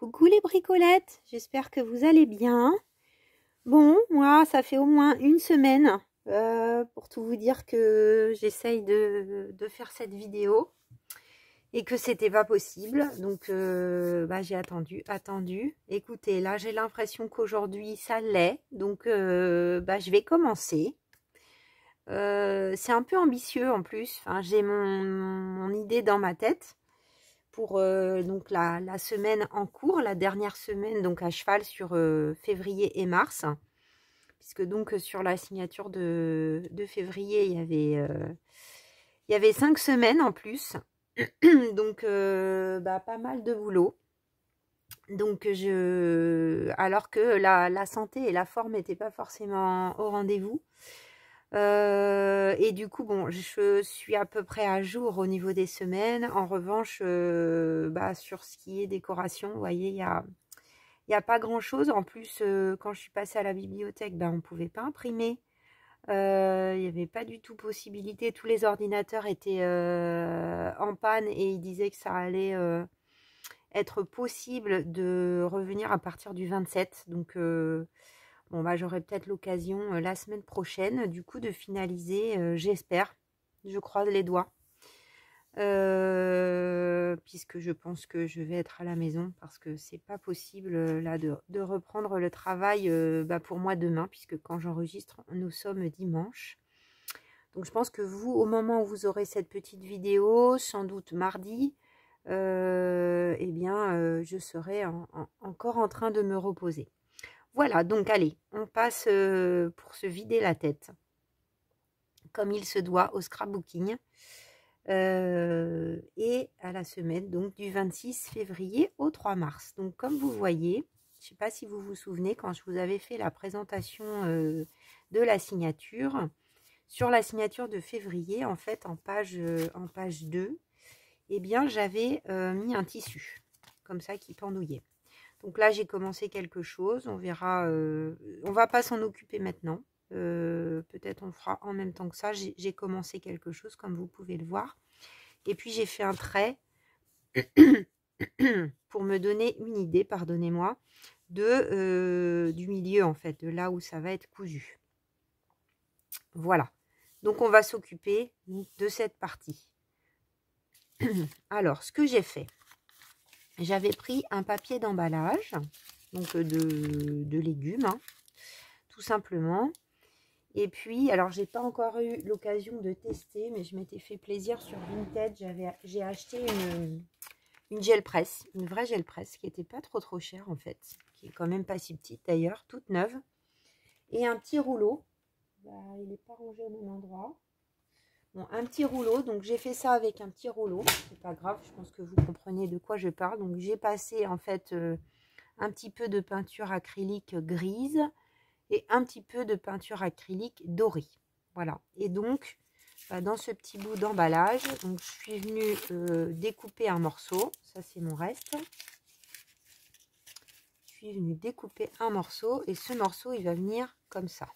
Coucou les bricolettes, j'espère que vous allez bien. Bon, moi ça fait au moins une semaine pour tout vous dire que j'essaye de faire cette vidéo et que c'était pas possible. Donc j'ai attendu. Écoutez, là j'ai l'impression qu'aujourd'hui ça l'est. Donc je vais commencer. C'est un peu ambitieux en plus. Enfin, j'ai mon idée dans ma tête pour donc la semaine en cours, la dernière semaine, donc à cheval sur février et mars, puisque donc sur la signature de février, il y avait 5 semaines en plus, donc pas mal de boulot. Donc alors que la santé et la forme n'étaient pas forcément au rendez-vous. Et du coup, bon, je suis à peu près à jour au niveau des semaines. En revanche, sur ce qui est décoration, vous voyez, il y a pas grand-chose. En plus, quand je suis passée à la bibliothèque, on ne pouvait pas imprimer. Il n'y avait pas du tout possibilité. Tous les ordinateurs étaient en panne et ils disaient que ça allait être possible de revenir à partir du 27. Donc, j'aurai peut-être l'occasion la semaine prochaine, du coup, de finaliser, j'espère, je croise les doigts, puisque je pense que je vais être à la maison, parce que c'est pas possible, là, de reprendre le travail, pour moi demain, puisque quand j'enregistre, nous sommes dimanche. Donc, je pense que vous, au moment où vous aurez cette petite vidéo, sans doute mardi, je serai encore en train de me reposer. Voilà, donc allez, on passe pour se vider la tête, comme il se doit, au scrapbooking, et à la semaine donc du 26 février au 3 mars. Donc comme vous voyez, je ne sais pas si vous vous souvenez, quand je vous avais fait la présentation de la signature, sur la signature de février, en fait, en page 2, j'avais mis un tissu, comme ça, qui pendouillait. Donc là, j'ai commencé quelque chose, on verra, on va pas s'en occuper maintenant, peut-être on fera en même temps que ça. J'ai commencé quelque chose, comme vous pouvez le voir, et puis j'ai fait un trait pour me donner une idée, pardonnez-moi, du milieu, en fait, de là où ça va être cousu. Voilà, donc on va s'occuper de cette partie. Alors, ce que j'ai fait, j'avais pris un papier d'emballage, donc de légumes, hein, tout simplement. Et puis, alors j'ai pas encore eu l'occasion de tester, mais je m'étais fait plaisir sur Vinted. J'ai acheté une gel presse, une vraie gel presse qui était pas trop chère en fait, qui est quand même pas si petite d'ailleurs, toute neuve. Et un petit rouleau, il n'est pas rangé au même endroit. Bon, un petit rouleau, donc j'ai fait ça avec un petit rouleau, c'est pas grave, je pense que vous comprenez de quoi je parle. Donc j'ai passé en fait un petit peu de peinture acrylique grise et un petit peu de peinture acrylique dorée. Voilà, et donc dans ce petit bout d'emballage, donc je suis venue découper un morceau, ça c'est mon reste. Je suis venue découper un morceau et ce morceau il va venir comme ça.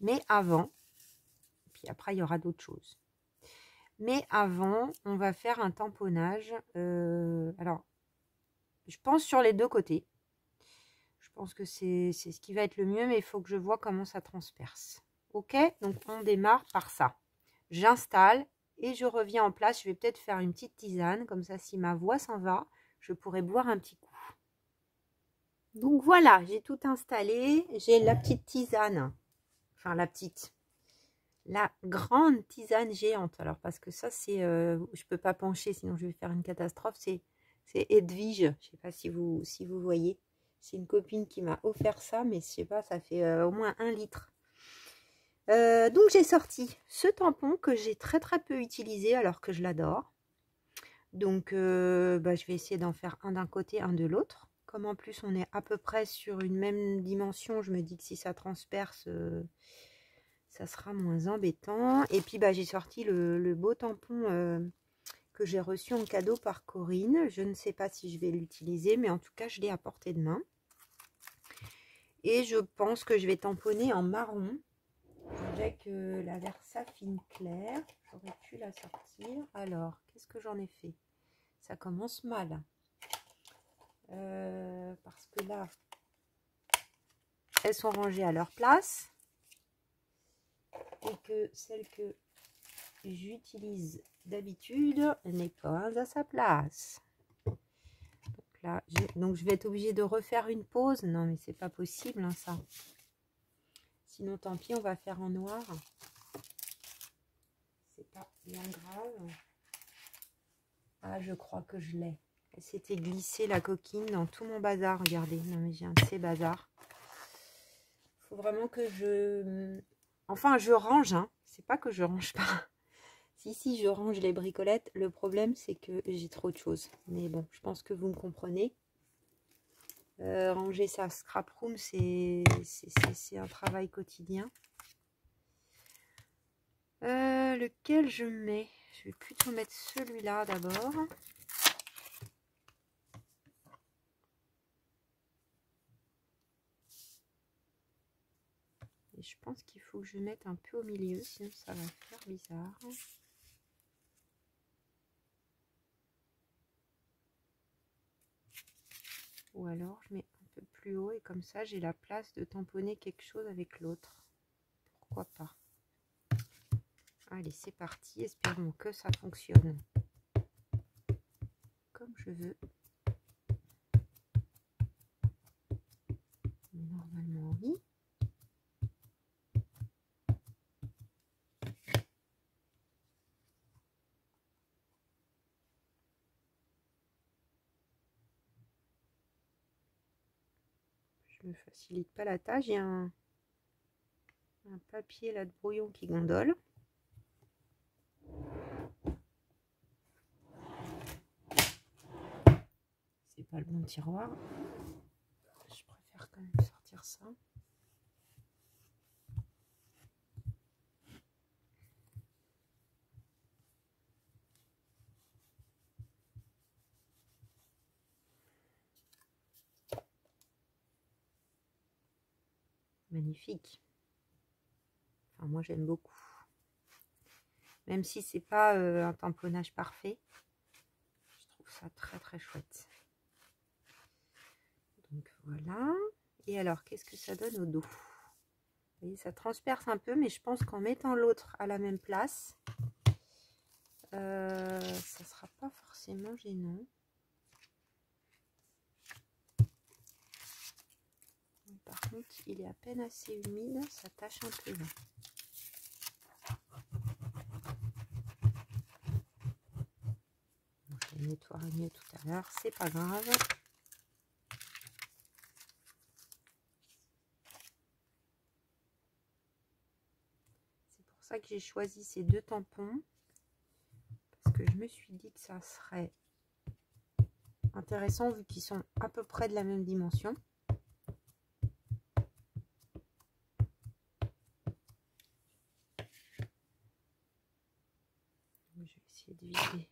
Mais avant, puis après il y aura d'autres choses. Mais avant, on va faire un tamponnage. Alors, je pense sur les deux côtés. Je pense que c'est ce qui va être le mieux, mais il faut que je vois comment ça transperce. Ok, donc on démarre par ça. J'installe et je reviens en place. Je vais peut-être faire une petite tisane, comme ça si ma voix s'en va, je pourrais boire un petit coup. Donc voilà, j'ai tout installé. J'ai la petite tisane, enfin la grande tisane géante. Alors parce que ça c'est, je peux pas pencher sinon je vais faire une catastrophe. C'est Edwige, je sais pas si vous voyez. C'est une copine qui m'a offert ça, mais je sais pas, ça fait au moins 1 litre. Donc j'ai sorti ce tampon que j'ai très peu utilisé alors que je l'adore. Donc je vais essayer d'en faire un d'un côté, un de l'autre. Comme en plus on est à peu près sur une même dimension, je me dis que si ça transperce, ça sera moins embêtant. Et puis j'ai sorti le beau tampon que j'ai reçu en cadeau par Corinne. Je ne sais pas si je vais l'utiliser, mais en tout cas je l'ai à portée de main. Et je pense que je vais tamponner en marron avec la Versafine claire. J'aurais pu la sortir. Alors, qu'est-ce que j'en ai fait? Ça commence mal. Parce que là, elles sont rangées à leur place. Et que celle que j'utilise d'habitude n'est pas à sa place. Donc là, donc je vais être obligée de refaire une pause. Non, mais c'est pas possible, hein, ça. Sinon, tant pis, on va faire en noir. C'est pas bien grave. Ah, je crois que je l'ai. Elle s'était glissée, la coquine, dans tout mon bazar. Regardez, non mais j'ai un de ces bazars. Il faut vraiment que je... Enfin, je range, hein. C'est pas que je range pas. Si, je range les bricolettes. Le problème, c'est que j'ai trop de choses. Mais bon, je pense que vous me comprenez. Ranger sa scrap room, c'est un travail quotidien. Lequel je mets? Je vais plutôt mettre celui-là d'abord. Et je pense qu'il faut que je mette un peu au milieu, sinon ça va faire bizarre. Ou alors je mets un peu plus haut et comme ça j'ai la place de tamponner quelque chose avec l'autre. Pourquoi pas? Allez, c'est parti. Espérons que ça fonctionne comme je veux. Normalement, oui. Je me facilite pas la tâche. Il y a un papier là de brouillon qui gondole. C'est pas le bon tiroir. Je préfère quand même sortir ça. Magnifique. Enfin, moi j'aime beaucoup. Même si c'est pas un tamponnage parfait, je trouve ça très très chouette. Donc voilà. Et alors, qu'est-ce que ça donne au dos? Vous voyez, ça transperce un peu, mais je pense qu'en mettant l'autre à la même place, ça sera pas forcément gênant. Par contre, il est à peine assez humide, ça tâche un peu là. Je le nettoierai mieux tout à l'heure, c'est pas grave. C'est pour ça que j'ai choisi ces deux tampons, parce que je me suis dit que ça serait intéressant vu qu'ils sont à peu près de la même dimension. Je vais essayer de vider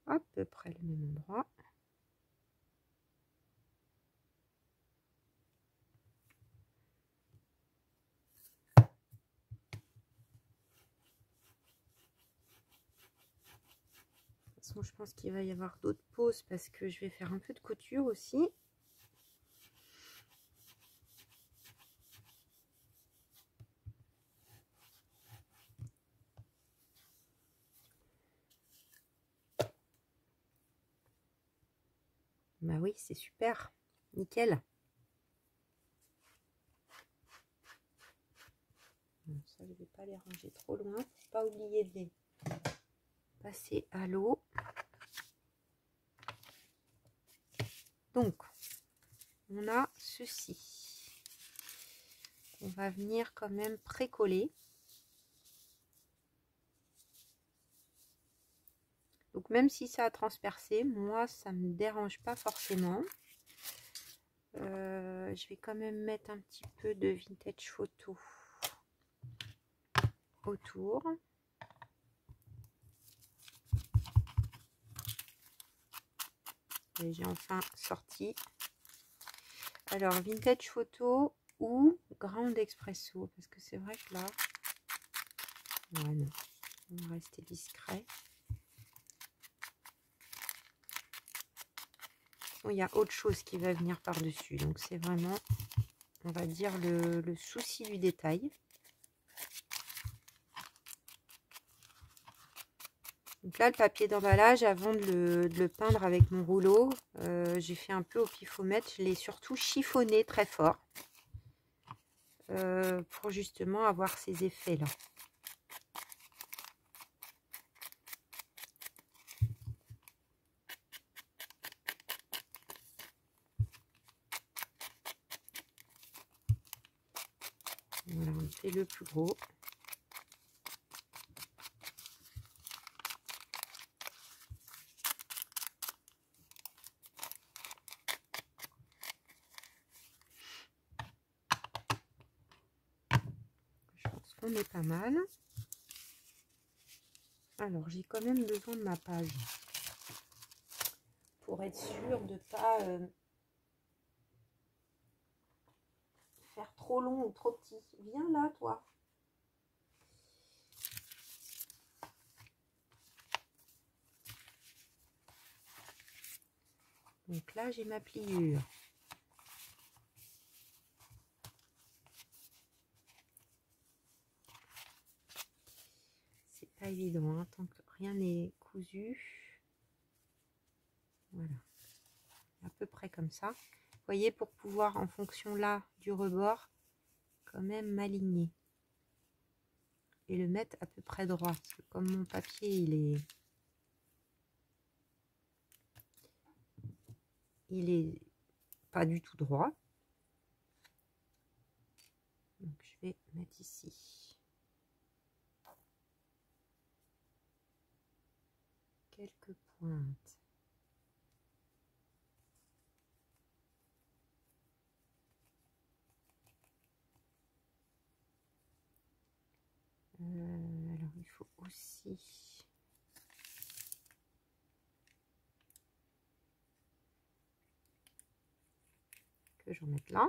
à peu près le même endroit. De toute façon, je pense qu'il va y avoir d'autres pauses parce que je vais faire un peu de couture aussi. Bah oui, c'est super, nickel. Bon, ça, je ne vais pas les ranger trop loin, faut pas oublier de les passer à l'eau. Donc, on a ceci. On va venir quand même précoller. Donc, même si ça a transpercé, moi, ça ne me dérange pas forcément. Je vais quand même mettre un petit peu de vintage photo autour. Et j'ai enfin sorti. Alors, vintage photo ou grande expresso, parce que c'est vrai que là, ouais, non, on va rester discret. façon, il y a autre chose qui va venir par-dessus. Donc, c'est vraiment, on va dire, le souci du détail. Donc là, le papier d'emballage, avant de le peindre avec mon rouleau, j'ai fait un peu au pifomètre. Je l'ai surtout chiffonné très fort pour justement avoir ces effets-là. Voilà, on fait le plus gros. Je pense qu'on est pas mal. Alors, j'ai quand même besoin de ma page pour être sûre de ne pas faire trop long ou trop petit. Viens là, toi. Donc là, j'ai ma pliure. C'est pas évident, hein, tant que rien n'est cousu. Voilà. À peu près comme ça. Vous voyez, pour pouvoir, en fonction là du rebord, quand même m'aligner. Et le mettre à peu près droit. Parce que comme mon papier, il est pas du tout droit. Donc je vais mettre ici. Quelques pointes. Alors il faut aussi que j'en mette là,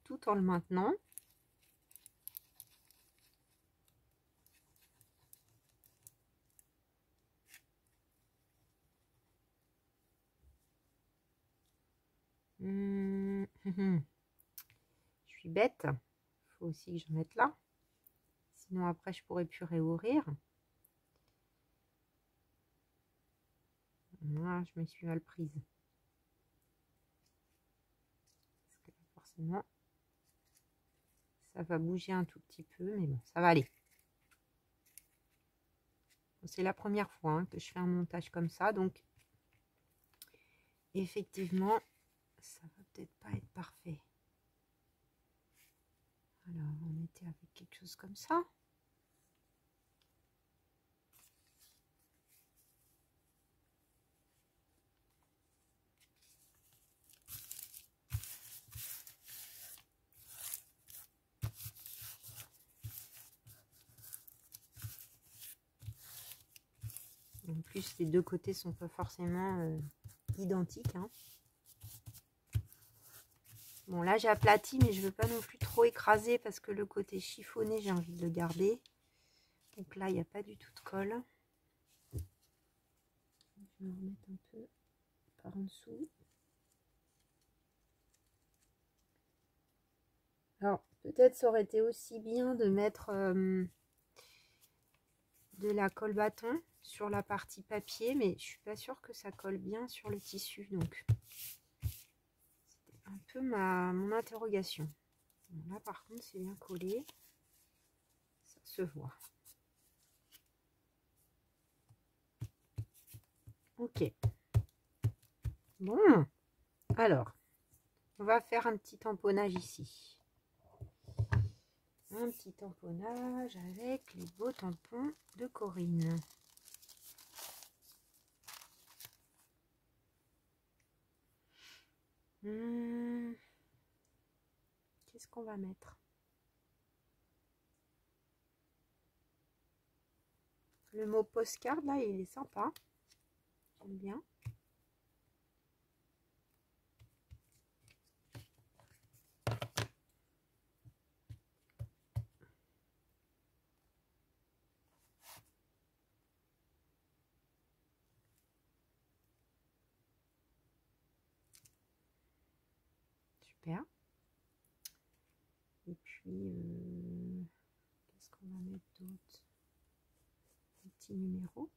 tout en le maintenant. Je suis bête. Il faut aussi que j'en mette là. Sinon après je pourrais plus réouvrir. Là, je me suis mal prise. Parce que forcément, ça va bouger un tout petit peu, mais bon, ça va aller. C'est la première fois hein, que je fais un montage comme ça, donc effectivement, ça va peut-être pas être parfait. Alors, on était avec quelque chose comme ça. En plus, les deux côtés sont pas forcément identiques. Hein. Bon, là, j'ai aplati, mais je veux pas non plus trop écraser parce que le côté chiffonné, j'ai envie de le garder. Donc là, il n'y a pas du tout de colle. Je vais remettre un peu par en dessous. Alors, peut-être ça aurait été aussi bien de mettre de la colle bâton sur la partie papier, mais je suis pas sûre que ça colle bien sur le tissu. Donc, c'était un peu mon interrogation. Bon, là, par contre, c'est bien collé. Ça se voit. Ok. Bon. Alors, on va faire un petit tamponnage ici. Un petit tamponnage avec les beaux tampons de Corinne. Qu'est-ce qu'on va mettre? Le mot postcard, là, il est sympa. J'aime bien. super. Et puis, qu'est-ce qu'on va mettre d'autre? Un petit numéro.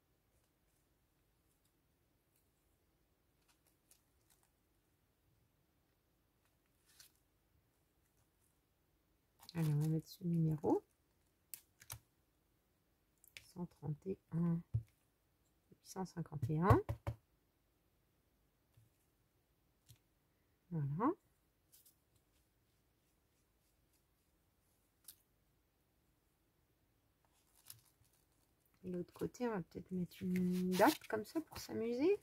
Allez, on va mettre ce numéro. 131, 851. Voilà. Et l'autre côté, on va peut-être mettre une date comme ça pour s'amuser.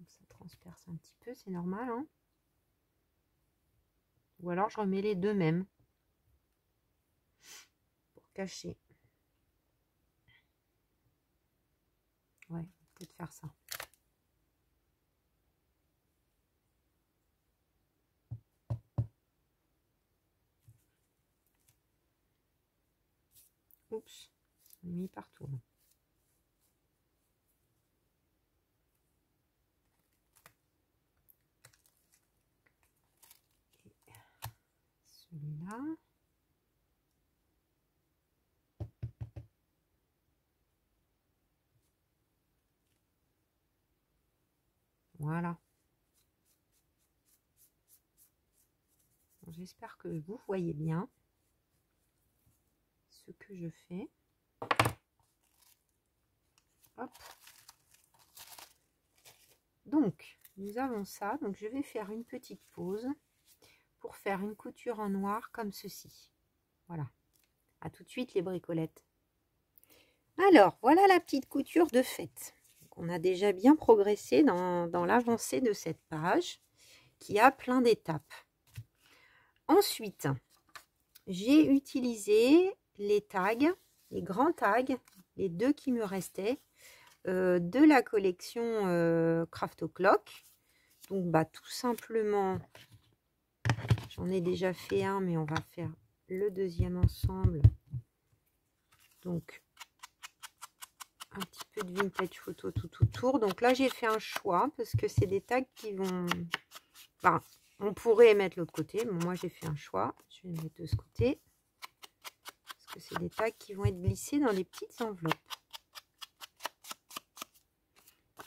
Ça transperce un petit peu, c'est normal, hein. Ou alors je remets les deux mêmes pour cacher. Ouais, peut-être faire ça. Oups, on a mis partout. Celui-là. Voilà. J'espère que vous voyez bien ce que je fais. Hop. Donc, nous avons ça. Donc, je vais faire une petite pause pour faire une couture en noir comme ceci. Voilà. À tout de suite les bricolettes. Alors, voilà la petite couture de fait. Donc, on a déjà bien progressé dans l'avancée de cette page qui a plein d'étapes. Ensuite, j'ai utilisé les tags, les grands tags, les deux qui me restaient, de la collection Craft O'Clock. Donc, bah, tout simplement, j'en ai déjà fait un, mais on va faire le deuxième ensemble. Donc, un petit peu de vintage photo tout autour. Donc là, j'ai fait un choix parce que c'est des tags qui vont... Enfin, on pourrait mettre l'autre côté, mais moi, j'ai fait un choix. Je vais mettre de ce côté. Parce que c'est des tags qui vont être glissés dans les petites enveloppes.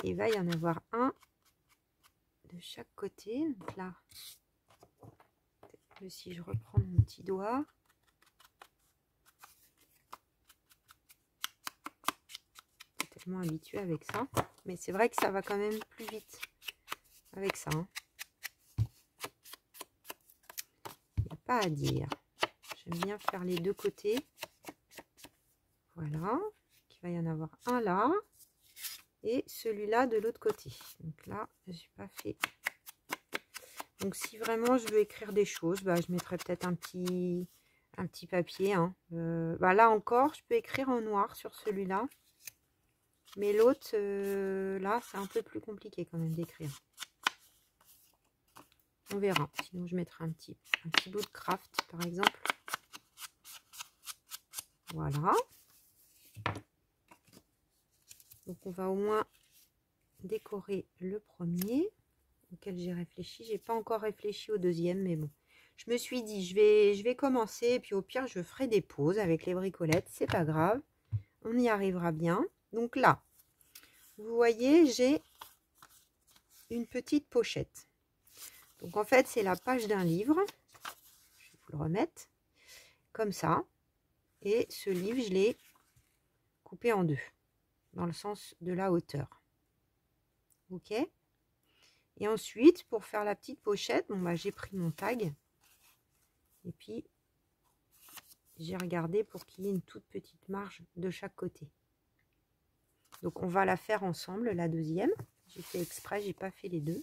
Et il va y en avoir un de chaque côté. Donc là, si je reprends mon petit doigt... habitué avec ça, mais c'est vrai que ça va quand même plus vite avec ça, hein. Il n'y a pas à dire. J'aime bien faire les deux côtés. Voilà, il va y en avoir un là et celui-là de l'autre côté. Donc là, j'ai pas fait. Donc si vraiment je veux écrire des choses, bah, je mettrai peut-être un petit papier, hein. Bah, là encore, je peux écrire en noir sur celui-là. Mais l'autre, là, c'est un peu plus compliqué quand même d'écrire. On verra. Sinon, je mettrai un petit bout de craft, par exemple. Voilà. Donc, on va au moins décorer le premier auquel j'ai réfléchi. J'ai pas encore réfléchi au deuxième, mais bon. Je me suis dit, je vais commencer. Et puis, au pire, je ferai des pauses avec les bricolettes. C'est pas grave. On y arrivera bien. Donc là, vous voyez, j'ai une petite pochette. Donc en fait, c'est la page d'un livre. Je vais vous le remettre comme ça. Et ce livre, je l'ai coupé en deux, dans le sens de la hauteur. Ok. Et ensuite, pour faire la petite pochette, bon, bah, j'ai pris mon tag. Et puis, j'ai regardé pour qu'il y ait une toute petite marge de chaque côté. Donc on va la faire ensemble, la deuxième. J'ai fait exprès, j'ai pas fait les deux.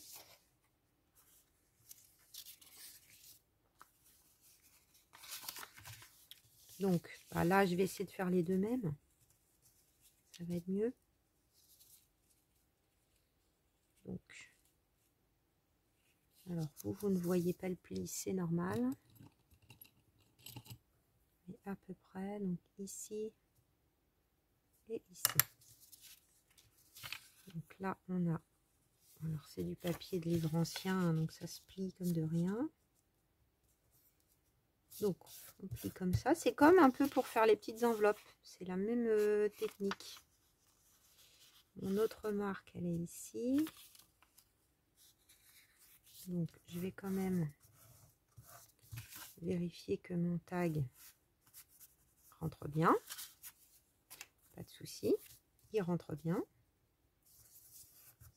Donc bah là, je vais essayer de faire les deux mêmes. Ça va être mieux. Donc, alors vous ne voyez pas le pli, c'est normal. Mais à peu près, donc ici et ici. Donc là, on a Alors c'est du papier de livre ancien, hein, donc ça se plie comme de rien. Donc on plie comme ça. C'est comme un peu pour faire les petites enveloppes. C'est la même technique. Mon autre marque, elle est ici. Donc je vais quand même vérifier que mon tag rentre bien. Pas de souci. Il rentre bien.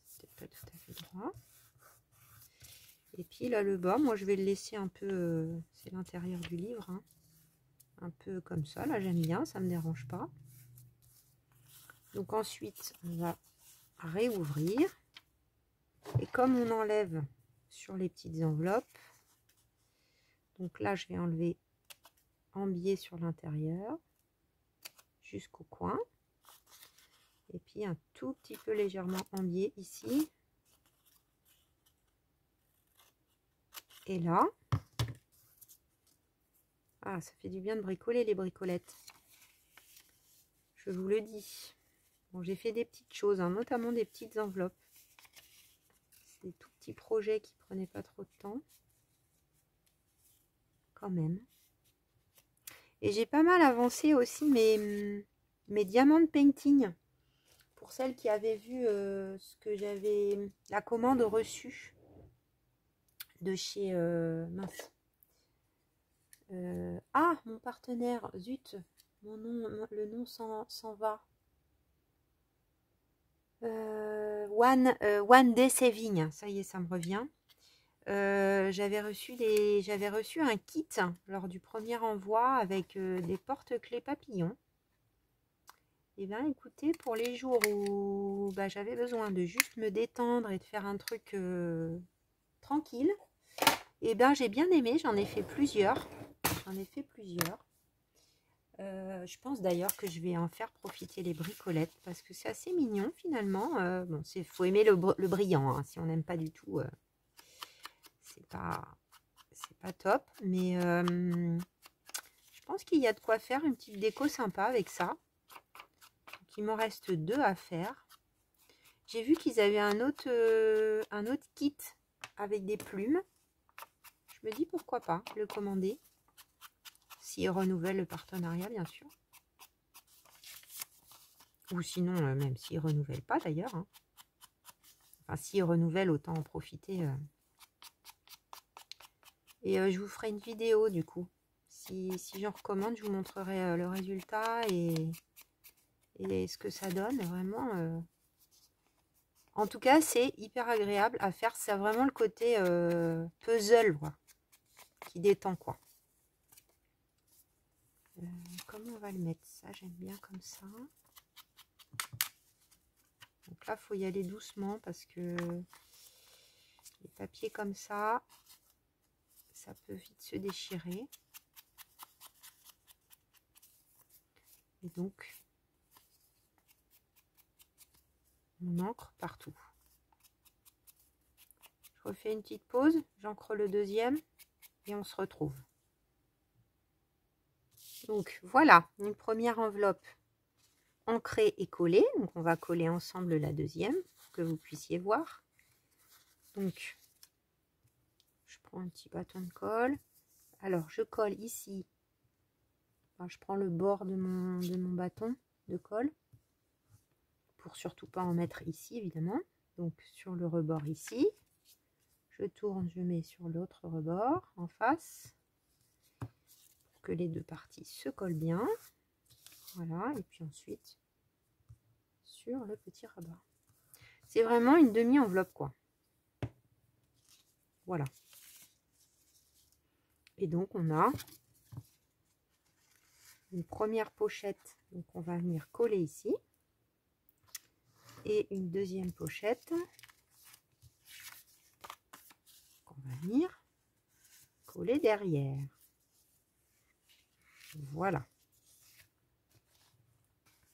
C'est peut-être pas tout à fait droit. Et puis là, le bas, moi je vais le laisser un peu, c'est l'intérieur du livre, hein, un peu comme ça. Là, j'aime bien, ça me dérange pas. Donc ensuite, on va réouvrir. Et comme on enlève sur les petites enveloppes, donc là, je vais enlever en biais sur l'intérieur jusqu'au coin. Et puis un tout petit peu légèrement en biais ici. Et là. Ah, ça fait du bien de bricoler les bricolettes. Je vous le dis. Bon, j'ai fait des petites choses, hein, notamment des petites enveloppes. C'est des tout petits projets qui prenaient pas trop de temps. Quand même. Et j'ai pas mal avancé aussi mes diamants painting. Pour celles qui avaient vu ce que j'avais, la commande reçue de chez mince. Ah, mon partenaire, zut, mon nom, le nom s'en va. One Day Saving, ça y est, ça me revient. J'avais reçu un kit lors du premier envoi avec des porte-clés papillons. Et bien écoutez, pour les jours où j'avais besoin de juste me détendre et de faire un truc tranquille, et bien j'ai bien aimé, j'en ai fait plusieurs. Je pense d'ailleurs que je vais en faire profiter les bricolettes parce que c'est assez mignon finalement. Bon, faut aimer le brillant, hein. Si on n'aime pas du tout, c'est pas top. Mais je pense qu'il y a de quoi faire une petite déco sympa avec ça. Donc, il m'en reste 2 à faire. J'ai vu qu'ils avaient un autre kit avec des plumes. Je me dis pourquoi pas le commander. S'ils renouvellent le partenariat, bien sûr. Ou sinon, même s'ils ne renouvellent pas d'ailleurs. Hein. Enfin, s'ils renouvellent, autant en profiter. Et je vous ferai une vidéo du coup. Si j'en recommande, je vous montrerai le résultat et ce que ça donne. Vraiment. En tout cas, c'est hyper agréable à faire. C'est vraiment le côté puzzle quoi, qui détend quoi. Comment on va le mettre ça? J'aime bien comme ça. Donc là, il faut y aller doucement parce que les papiers comme ça peut vite se déchirer. Et donc, on encre partout. Je refais une petite pause, j'encre le deuxième et on se retrouve. Donc voilà, une première enveloppe ancrée et collée. Donc on va coller ensemble la deuxième pour que vous puissiez voir. Donc je prends un petit bâton de colle. Alors je colle ici. Enfin, je prends le bord de mon bâton de colle pour surtout pas en mettre ici évidemment. Donc sur le rebord ici. Je tourne, je mets sur l'autre rebord en face. Que les deux parties se collent bien, voilà, et puis ensuite sur le petit rabat. C'est vraiment une demi-enveloppe quoi. Voilà. Et donc on a une première pochette, donc on va venir coller ici, et une deuxième pochette qu'on va venir coller derrière. Voilà.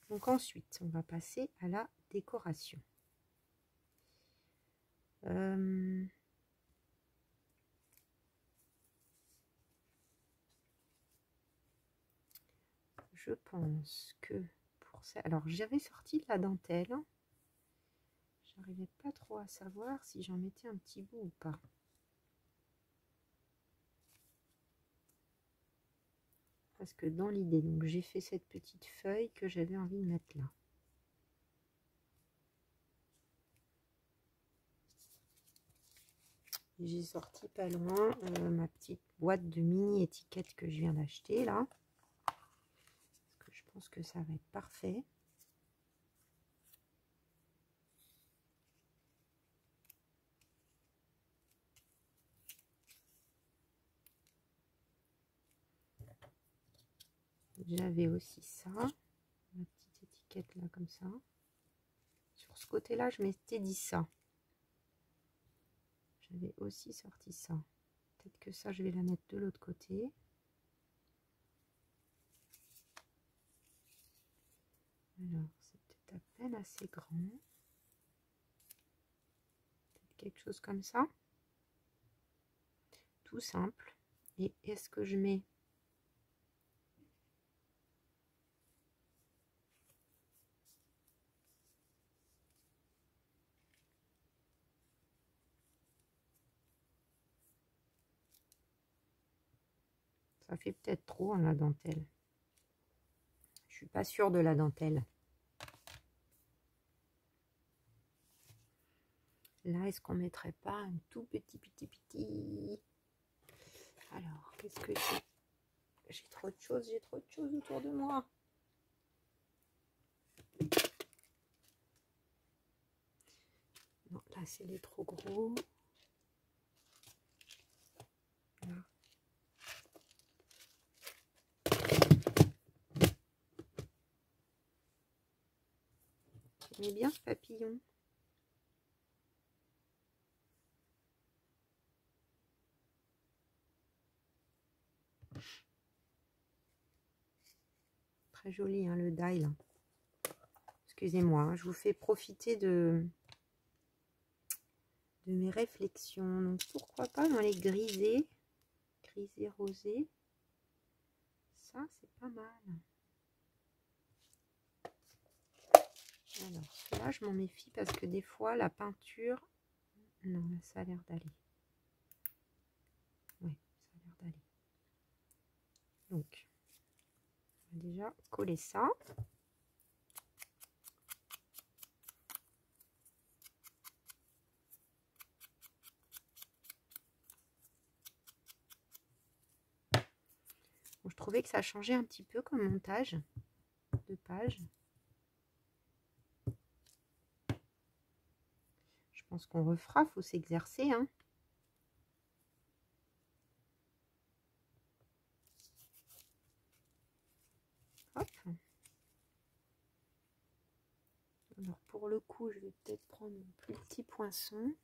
Donc ensuite, on va passer à la décoration. Je pense que pour ça... Alors, j'avais sorti de la dentelle. J'arrivais pas trop à savoir si j'en mettais un petit bout ou pas. Parce que dans l'idée, donc j'ai fait cette petite feuille que j'avais envie de mettre là. J'ai sorti pas loin ma petite boîte de mini étiquettes que je viens d'acheter là. Parce que je pense que ça va être parfait. J'avais aussi ça, ma petite étiquette là comme ça. Sur ce côté là, je m'étais dit ça. J'avais aussi sorti ça. Peut-être que ça, je vais la mettre de l'autre côté. Alors, c'est peut-être à peine assez grand. Peut-être quelque chose comme ça. Tout simple. Et est-ce que je mets... Ça fait peut-être trop, hein, la dentelle. Je suis pas sûre de la dentelle. Là, est-ce qu'on mettrait pas un tout petit... Alors, qu'est-ce que j'ai? J'ai trop de choses autour de moi. Non, là, c'est les trop gros. Là. J'aimais bien ce papillon. Très joli, hein, le die. Excusez-moi, hein, je vous fais profiter de mes réflexions. Donc, pourquoi pas dans les grisés rosés. Ça, c'est pas mal. Alors, là, je m'en méfie parce que des fois, la peinture... Non, là, ça a l'air d'aller. Oui, ça a l'air d'aller. Donc, on va déjà coller ça. Bon, je trouvais que ça changeait un petit peu comme montage de page. Je pense qu'on refera, faut s'exercer, hein. Hop. Alors pour le coup, je vais peut-être prendre mon plus petit poinçon.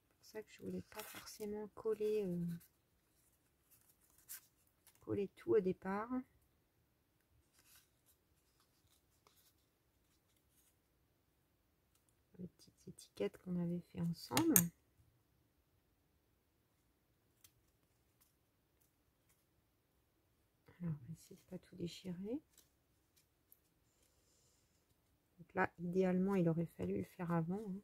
C'est pour ça que je voulais pas forcément coller tout au départ. Les petites étiquettes qu'on avait fait ensemble. Alors, on va essayer de ne pas tout déchirer. Donc là, idéalement, il aurait fallu le faire avant, hein.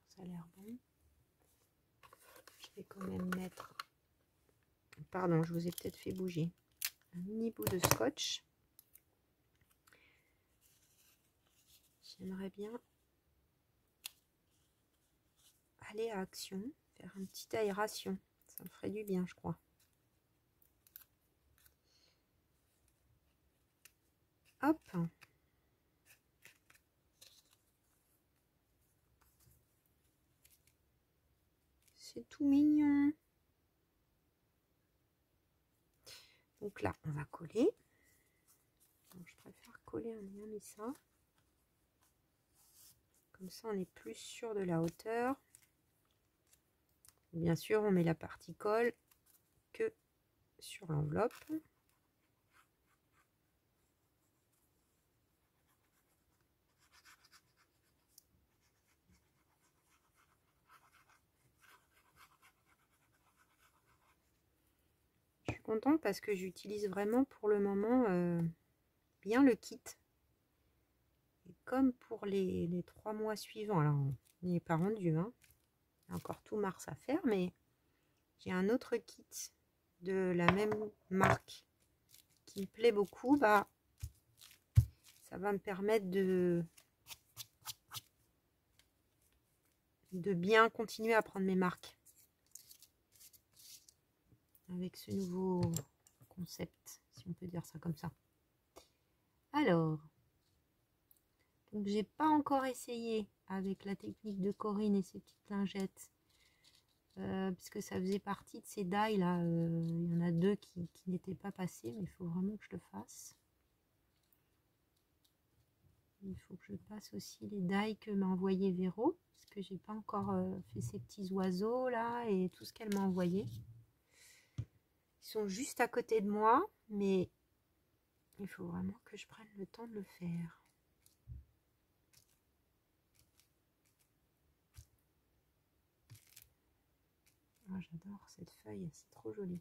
Ça a l'air bon. Je vais quand même mettre... Pardon, je vous ai peut-être fait bouger. Un mini bout de scotch. J'aimerais bien aller à Action, faire une petite aération. Ça me ferait du bien, je crois. Hop. C'est tout mignon. Donc là, on va coller. Donc, je préfère coller en ayant mis ça. Comme ça, on est plus sûr de la hauteur. Bien sûr, on met la partie colle que sur l'enveloppe. contente parce que j'utilise vraiment pour le moment bien le kit. Et comme pour les 3 mois suivants, alors on n'y est pas rendu, hein. Il y a encore tout mars à faire, mais j'ai un autre kit de la même marque qui me plaît beaucoup. Bah, ça va me permettre de bien continuer à prendre mes marques avec ce nouveau concept, si on peut dire ça comme ça. Alors, donc j'ai pas encore essayé avec la technique de Corinne et ses petites lingettes, puisque ça faisait partie de ces die là. Il y en a 2 qui n'étaient pas passés, mais il faut vraiment que je le fasse. Il faut que je passe aussi les die que m'a envoyé Véro, parce que j'ai pas encore fait ces petits oiseaux là et tout ce qu'elle m'a envoyé. Ils sont juste à côté de moi, mais il faut vraiment que je prenne le temps de le faire. Oh, j'adore cette feuille, c'est trop joli.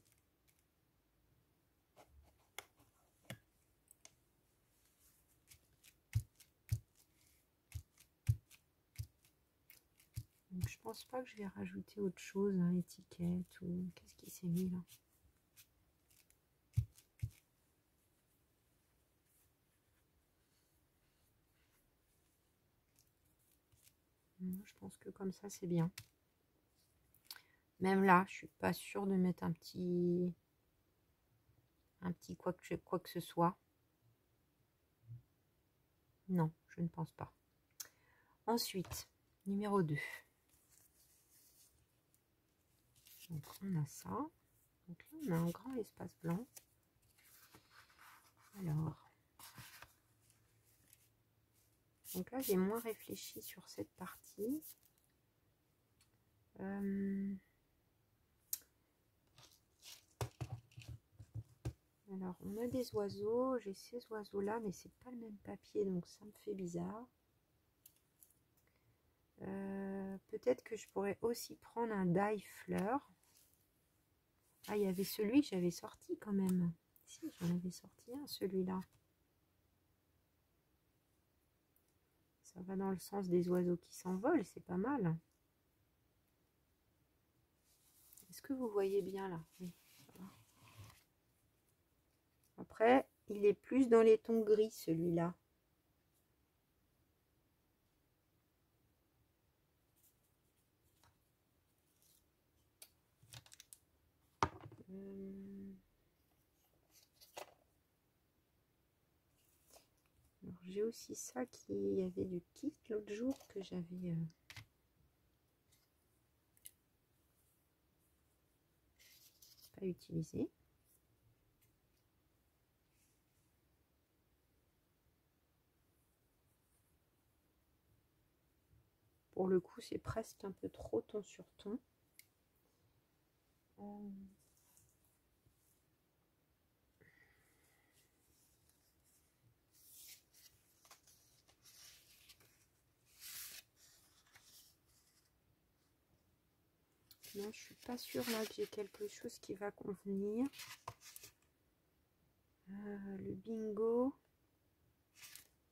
Donc, je pense pas que je vais rajouter autre chose, hein, étiquette ou qu'est-ce qui s'est mis là. Je pense que comme ça c'est bien. Même là, je suis pas sûre de mettre un petit quoi que ce soit. Non, je ne pense pas. Ensuite, numéro 2. Donc on a ça. Donc là, on a un grand espace blanc. Alors, donc là, j'ai moins réfléchi sur cette partie. Alors, on a des oiseaux. J'ai ces oiseaux-là, mais c'est pas le même papier, donc ça me fait bizarre. Peut-être que je pourrais aussi prendre un die fleur. Ah, il y avait celui que j'avais sorti quand même. Si, j'en avais sorti un, celui-là. Ça va dans le sens des oiseaux qui s'envolent, c'est pas mal. Est-ce que vous voyez bien là? Oui, ça va. Après, il est plus dans les tons gris, celui-là. J'ai aussi ça qui avait du kit l'autre jour que j'avais pas utilisé. Pour le coup, c'est presque un peu trop ton sur ton. Non, je suis pas sûre là que j'ai quelque chose qui va convenir. Le bingo.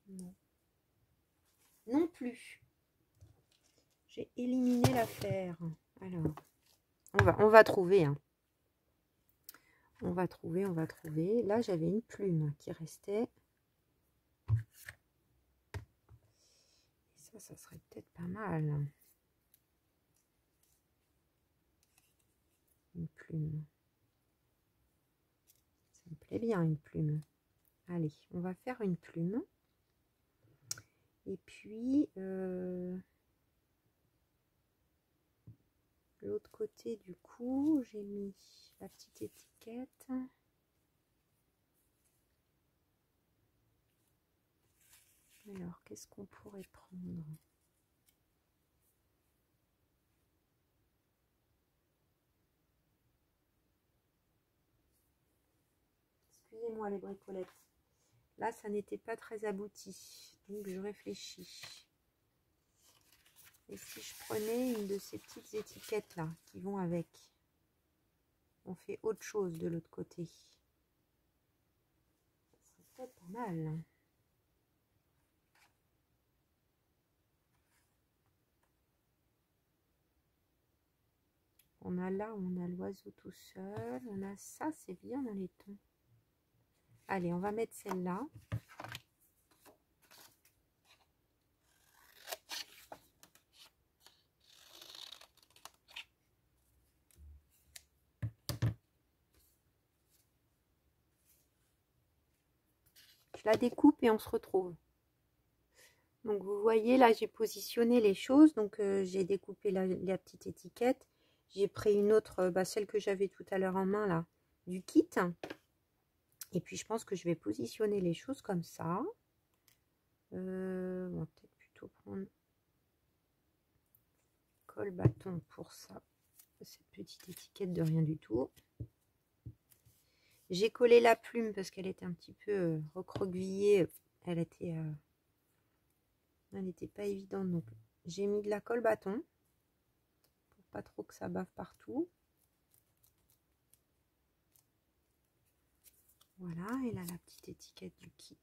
Non. Non plus. J'ai éliminé l'affaire. Alors, on va trouver. Hein. On va trouver. Là, j'avais une plume qui restait. Et ça serait peut-être pas mal. Une plume. Ça me plaît bien, une plume. Allez, on va faire une plume. Et puis, l'autre côté, du coup, j'ai mis la petite étiquette. Alors, qu'est-ce qu'on pourrait prendre? Excusez-moi les bricolettes. Là, ça n'était pas très abouti. Donc, je réfléchis. Et si je prenais une de ces petites étiquettes-là qui vont avec? on fait autre chose de l'autre côté. Ça serait peut-être pas mal. On a là, on a l'oiseau tout seul. On a ça, c'est bien dans les tons. Allez, on va mettre celle-là. Je la découpe et on se retrouve. Donc vous voyez là, j'ai positionné les choses. Donc j'ai découpé la petite étiquette. J'ai pris une autre, celle que j'avais tout à l'heure en main là, du kit. Et puis je pense que je vais positionner les choses comme ça. On va peut-être plutôt prendre colle bâton pour ça. Cette petite étiquette de rien du tout. J'ai collé la plume parce qu'elle était un petit peu recroquevillée. Elle n'était pas évidente. Donc j'ai mis de la colle bâton pour pas trop que ça bave partout. Voilà, et là la petite étiquette du kit.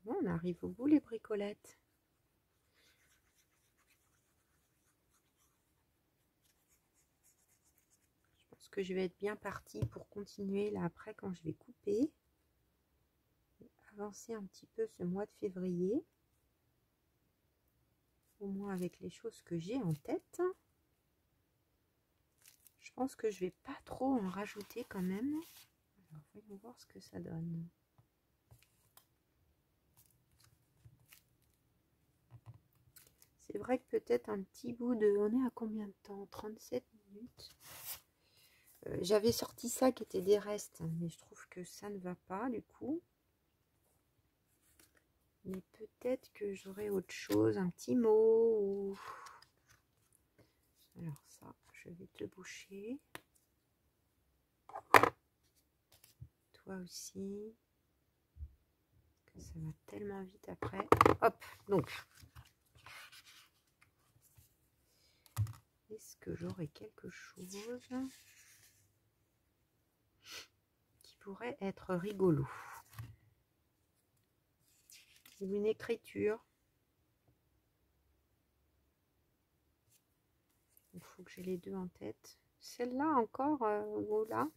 Bon, on arrive au bout les bricolettes. Je pense que je vais être bien partie pour continuer là après quand je vais couper. Avancer un petit peu ce mois de février. Au moins avec les choses que j'ai en tête. Je pense que je vais pas trop en rajouter quand même. Alors, voyons voir ce que ça donne. C'est vrai que peut-être un petit bout de... On est à combien de temps? 37 minutes. J'avais sorti ça qui était des restes, mais je trouve que ça ne va pas du coup. Mais peut-être que j'aurai autre chose, un petit mot ou... Alors ça, je vais te boucher. Toi aussi. Que ça va tellement vite après. Hop, donc. Est-ce que j'aurai quelque chose qui pourrait être rigolo? Ou une écriture. Il faut que j'ai les deux en tête. Celle-là encore, ou là.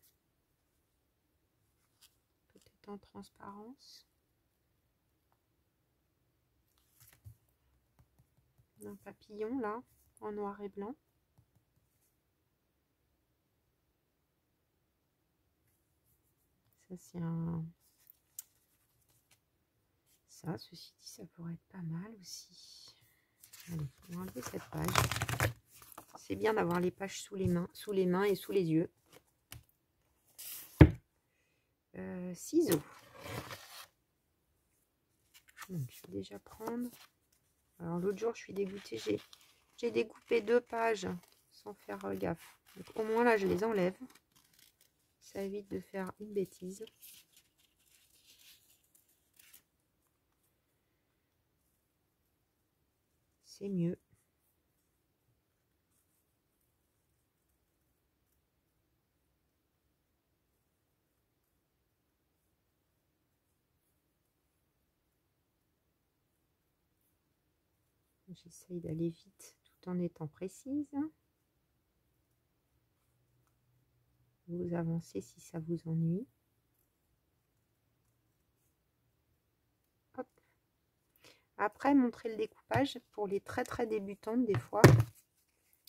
Peut-être en transparence. Un papillon là, en noir et blanc. Ça c'est un... Ça, ceci dit, ça pourrait être pas mal aussi. Allez, on va enlever cette page. C'est bien d'avoir les pages sous les mains et sous les yeux. Ciseaux. Donc, je vais déjà prendre. Alors l'autre jour, je suis dégoûtée. J'ai découpé 2 pages sans faire gaffe. Donc, au moins là, je les enlève. Ça évite de faire une bêtise. C'est mieux. J'essaye d'aller vite tout en étant précise. Vous avancez si ça vous ennuie. Hop. Après, montrer le découpage pour les très très débutantes des fois.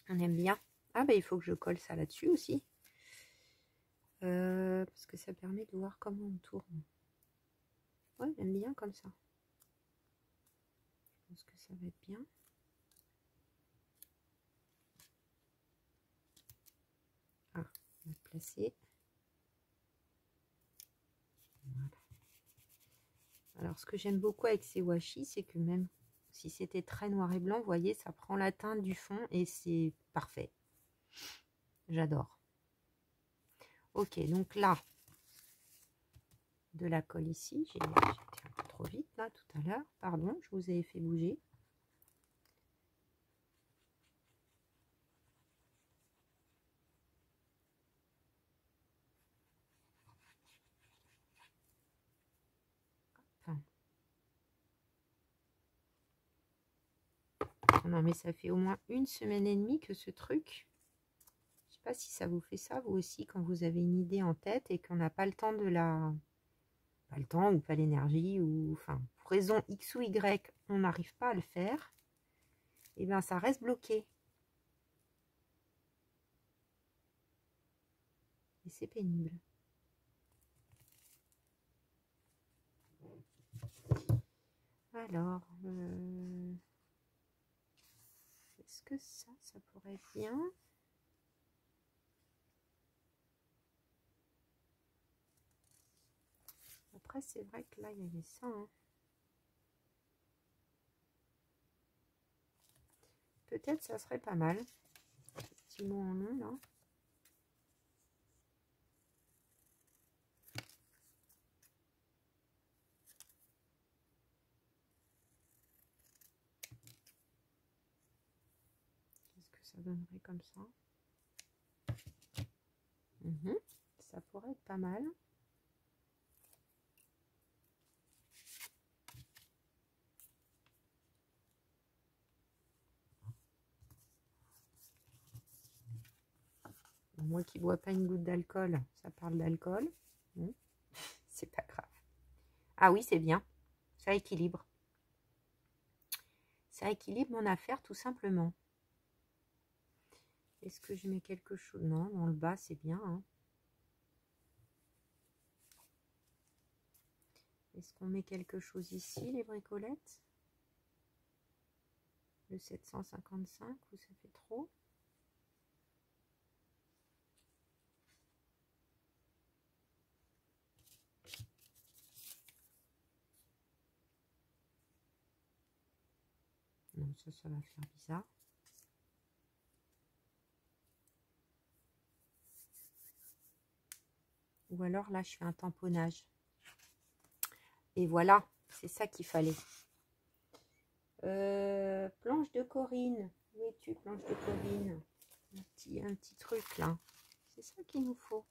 On aime bien. Ah bah il faut que je colle ça là-dessus aussi. Parce que ça permet de voir comment on tourne. Ouais, j'aime bien comme ça. Je pense que ça va être bien. Ah, on va placer. Voilà. Alors, ce que j'aime beaucoup avec ces washi, c'est que même si c'était très noir et blanc, vous voyez, ça prend la teinte du fond et c'est parfait. J'adore. Ok, donc là, de la colle ici. J'ai été un peu trop vite là tout à l'heure. Pardon, je vous ai fait bouger. Non, mais ça fait au moins 1 semaine et demie que ce truc... Je sais pas si ça vous fait ça, vous aussi, quand vous avez une idée en tête et qu'on n'a pas le temps de la... Pas le temps ou pas l'énergie, ou... Enfin, pour raison X ou Y, on n'arrive pas à le faire. Et bien, ça reste bloqué. Et c'est pénible. Alors... Est-ce que ça pourrait être bien? Après, c'est vrai que là, il y avait ça. Hein. Peut-être ça serait pas mal. Petit mot en nom, là. Qu'est-ce que ça donnerait comme ça? Ça pourrait être pas mal. Moi qui bois pas une goutte d'alcool, ça parle d'alcool. C'est pas grave. Ah oui, c'est bien. Ça équilibre. Ça équilibre mon affaire tout simplement. Est-ce que je mets quelque chose? Non, dans le bas, c'est bien. Hein. Est-ce qu'on met quelque chose ici, les bricolettes? Le 755, ou ça fait trop? Non, ça va faire bizarre. Ou alors là, je fais un tamponnage. Et voilà, c'est ça qu'il fallait. Planche de Corinne. Où es-tu, planche de Corinne? Un petit truc là. C'est ça qu'il nous faut.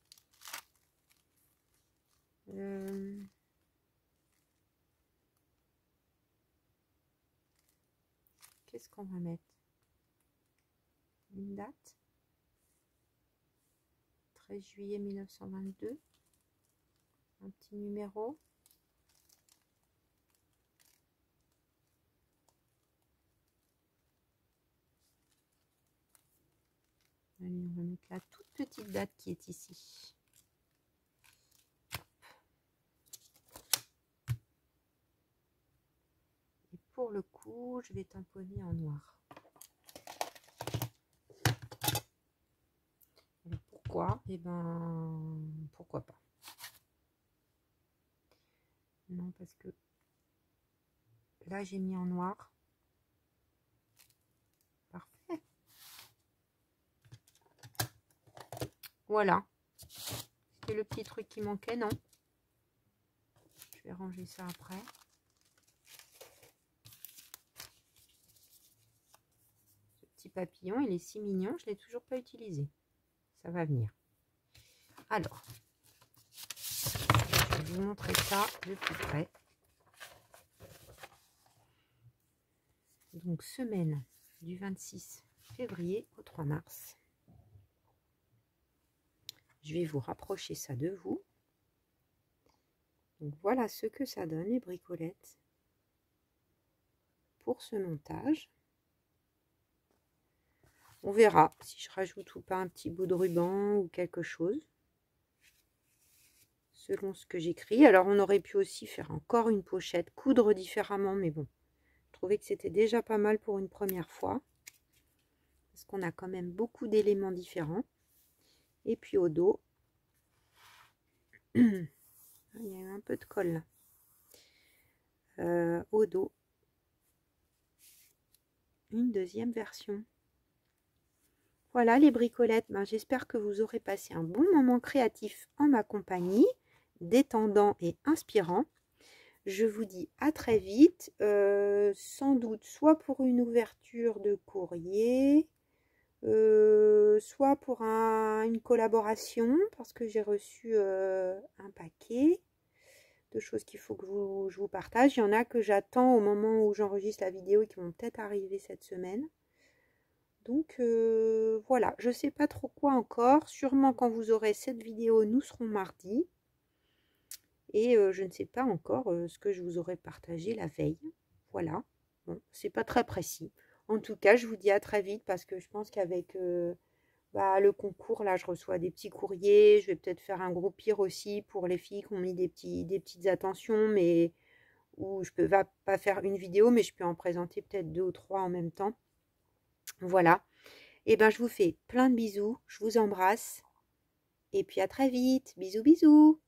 Qu'est-ce qu'on va mettre? Une date. 13 juillet 1922. Un petit numéro. Allez, on va mettre la toute petite date qui est ici. Et pour le coup, je vais tamponner en noir. Alors pourquoi? Eh ben, pourquoi pas? Non, parce que là, j'ai mis en noir. Parfait. Voilà. C'était le petit truc qui manquait, non? Je vais ranger ça après. Ce petit papillon, il est si mignon, je ne l'ai toujours pas utilisé. Ça va venir. Alors, je vais vous montrer ça de plus près. Donc, semaine du 26 février au 3 mars. Je vais vous rapprocher ça de vous. Donc, voilà ce que ça donne, les bricolettes, pour ce montage. On verra si je rajoute ou pas un petit bout de ruban ou quelque chose, selon ce que j'écris. Alors, on aurait pu aussi faire encore une pochette, coudre différemment, mais bon, je trouvais que c'était déjà pas mal pour une première fois, parce qu'on a quand même beaucoup d'éléments différents. Et puis au dos, il y a eu un peu de colle là. Au dos, une deuxième version. Voilà les bricolettes, ben, j'espère que vous aurez passé un bon moment créatif en ma compagnie, détendant et inspirant. Je vous dis à très vite, sans doute soit pour une ouverture de courrier, soit pour une collaboration, parce que j'ai reçu un paquet. de choses qu'il faut que je vous partage. Il y en a que j'attends au moment où j'enregistre la vidéo et qui vont peut-être arriver cette semaine. Donc voilà, je ne sais pas trop quoi encore. Sûrement quand vous aurez cette vidéo, nous serons mardi. Et je ne sais pas encore ce que je vous aurais partagé la veille. Voilà. Bon, c'est pas très précis. En tout cas, je vous dis à très vite parce que je pense qu'avec le concours, là, je reçois des petits courriers. Je vais peut-être faire un gros pire aussi pour les filles qui ont mis des petites attentions, mais où je peux pas faire une vidéo, mais je peux en présenter peut-être 2 ou 3 en même temps. Voilà. Et ben, je vous fais plein de bisous. Je vous embrasse. Et puis à très vite. Bisous, bisous.